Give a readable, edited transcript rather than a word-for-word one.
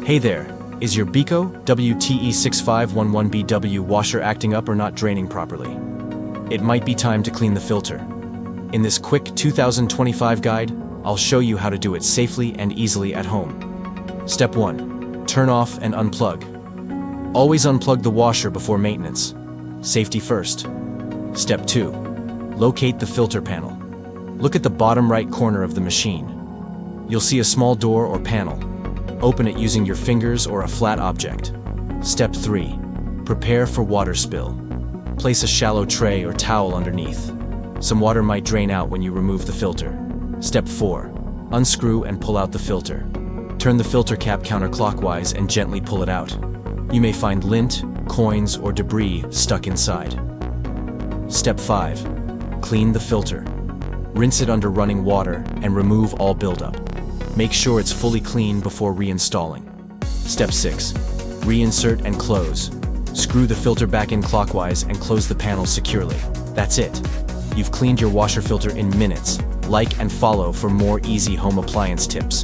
Hey there, is your Beko WTE 6511BW washer acting up or not draining properly? It might be time to clean the filter. In this quick 2025 guide, I'll show you how to do it safely and easily at home. Step 1. Turn off and unplug. Always unplug the washer before maintenance. Safety first. Step 2. Locate the filter panel. Look at the bottom right corner of the machine. You'll see a small door or panel. Open it using your fingers or a flat object. Step 3. Prepare for water spill. Place a shallow tray or towel underneath. Some water might drain out when you remove the filter. Step 4. Unscrew and pull out the filter. Turn the filter cap counterclockwise and gently pull it out. You may find lint, coins, or debris stuck inside. Step 5. Clean the filter. Rinse it under running water and remove all buildup. Make sure it's fully clean before reinstalling. Step 6. Reinsert and close. Screw the filter back in clockwise and close the panel securely. That's it. You've cleaned your washer filter in minutes. Like and follow for more easy home appliance tips.